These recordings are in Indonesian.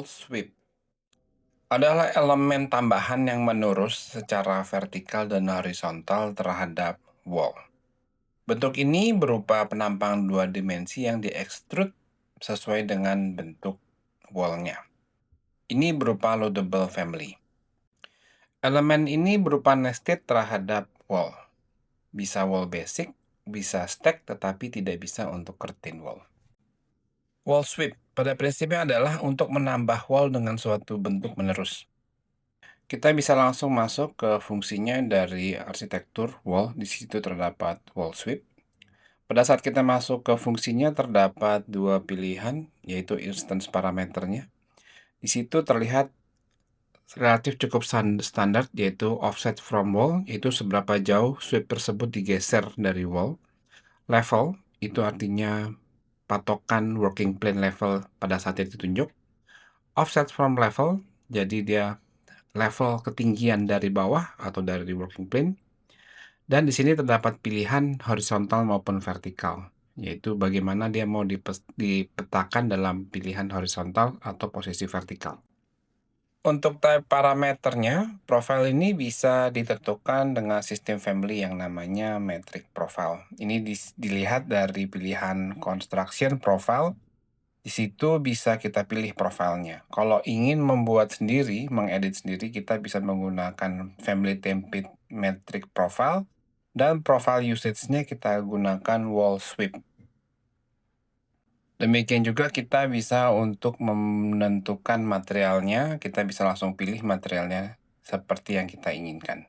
Wall sweep adalah elemen tambahan yang menurus secara vertikal dan horizontal terhadap wall. Bentuk ini berupa penampang dua dimensi yang diekstrud sesuai dengan bentuk wall-nya. Ini berupa loadable family. Elemen ini berupa nested terhadap wall. Bisa wall basic, bisa stack, tetapi tidak bisa untuk curtain wall. Wall sweep pada prinsipnya adalah untuk menambah wall dengan suatu bentuk menerus. Kita bisa langsung masuk ke fungsinya dari arsitektur wall. Di situ terdapat wall sweep. Pada saat kita masuk ke fungsinya terdapat dua pilihan, yaitu instance parameternya. Di situ terlihat relatif cukup standar, yaitu offset from wall, yaitu seberapa jauh sweep tersebut digeser dari wall. Level, itu artinya patokan working plane level pada saat itu ditunjuk. Offset from level, jadi dia level ketinggian dari bawah atau dari working plane. Dan di sini terdapat pilihan horizontal maupun vertikal, yaitu bagaimana dia mau dipetakan dalam pilihan horizontal atau posisi vertikal. Untuk type parameternya, profile ini bisa ditentukan dengan sistem family yang namanya metric profile. Ini dilihat dari pilihan construction profile. Di situ bisa kita pilih profilnya. Kalau ingin membuat sendiri, mengedit sendiri, kita bisa menggunakan family template metric profile, dan profile usage-nya kita gunakan wall sweep. Demikian juga kita bisa untuk menentukan materialnya, kita bisa langsung pilih materialnya seperti yang kita inginkan.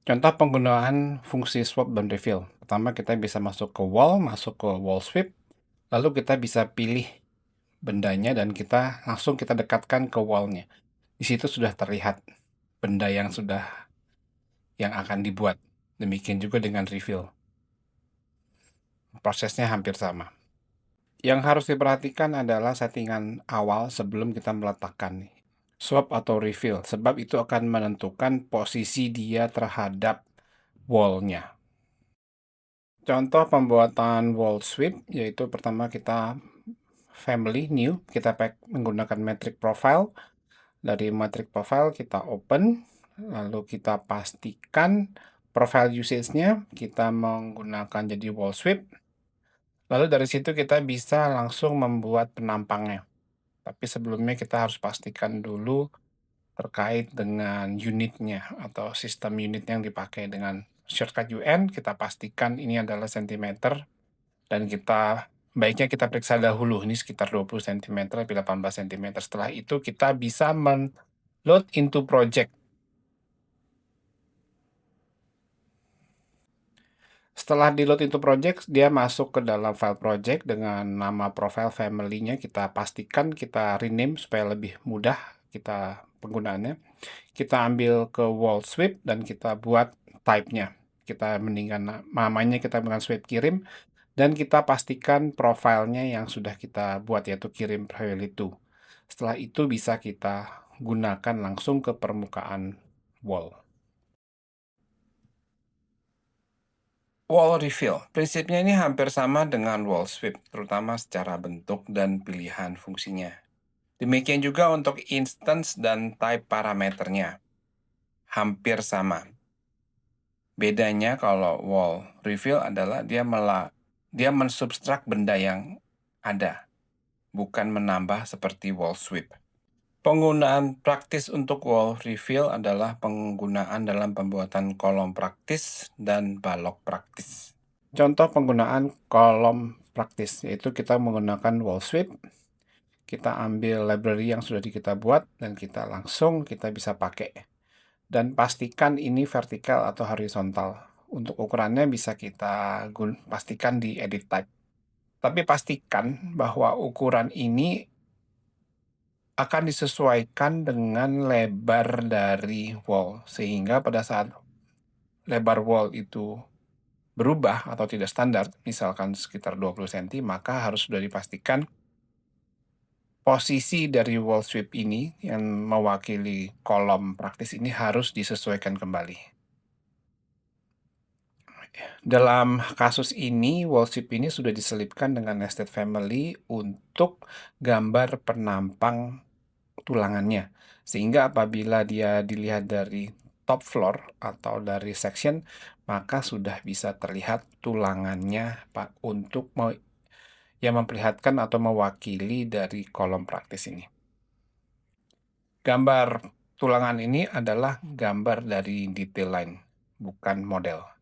Contoh penggunaan fungsi swap dan refill. Pertama kita bisa masuk ke wall sweep, lalu kita bisa pilih bendanya dan kita langsung kita dekatkan ke wall-nya. Di situ sudah terlihat benda yang akan dibuat. Demikian juga dengan refill. Prosesnya hampir sama. Yang harus diperhatikan adalah settingan awal sebelum kita meletakkan swap atau refill, sebab itu akan menentukan posisi dia terhadap wall-nya. Contoh pembuatan wall sweep, yaitu pertama kita family new, kita menggunakan metric profile. Dari metric profile kita open, lalu kita pastikan profile usage-nya, kita menggunakan jadi wall sweep. Lalu dari situ kita bisa langsung membuat penampangnya. Tapi sebelumnya kita harus pastikan dulu terkait dengan unitnya atau sistem unit yang dipakai. Dengan shortcut UN, kita pastikan ini adalah sentimeter, dan baiknya kita periksa dahulu, ini sekitar 20 cm, 18 cm. Setelah itu kita bisa load into project. Setelah di load into project, dia masuk ke dalam file project dengan nama profile family-nya. Kita pastikan kita rename supaya lebih mudah kita penggunaannya. Kita ambil ke wall sweep dan kita buat type-nya. Kita mendingan namanya kita dengan sweep kirim, dan kita pastikan profilnya yang sudah kita buat, yaitu kirim file itu. Setelah itu bisa kita gunakan langsung ke permukaan wall. Wall refill, prinsipnya ini hampir sama dengan wall sweep, terutama secara bentuk dan pilihan fungsinya. Demikian juga untuk instance dan type parameternya, hampir sama. Bedanya kalau wall refill adalah dia mensubstrak benda yang ada, bukan menambah seperti wall sweep. Penggunaan praktis untuk wall refill adalah penggunaan dalam pembuatan kolom praktis dan balok praktis. Contoh penggunaan kolom praktis, yaitu kita menggunakan wall sweep, kita ambil library yang sudah kita buat, dan kita bisa pakai. Dan pastikan ini vertikal atau horizontal. Untuk ukurannya bisa kita pastikan di edit type. Tapi pastikan bahwa ukuran ini akan disesuaikan dengan lebar dari wall, sehingga pada saat lebar wall itu berubah atau tidak standar, misalkan sekitar 20 cm, maka harus sudah dipastikan posisi dari wall sweep ini yang mewakili kolom praktis ini harus disesuaikan kembali. Dalam kasus ini, wall sweep ini sudah diselipkan dengan nested family untuk gambar penampang tulangannya. Sehingga apabila dia dilihat dari top floor atau dari section, maka sudah bisa terlihat tulangannya Pak untuk yang memperlihatkan atau mewakili dari kolom praktis ini. Gambar tulangan ini adalah gambar dari detail line, bukan model.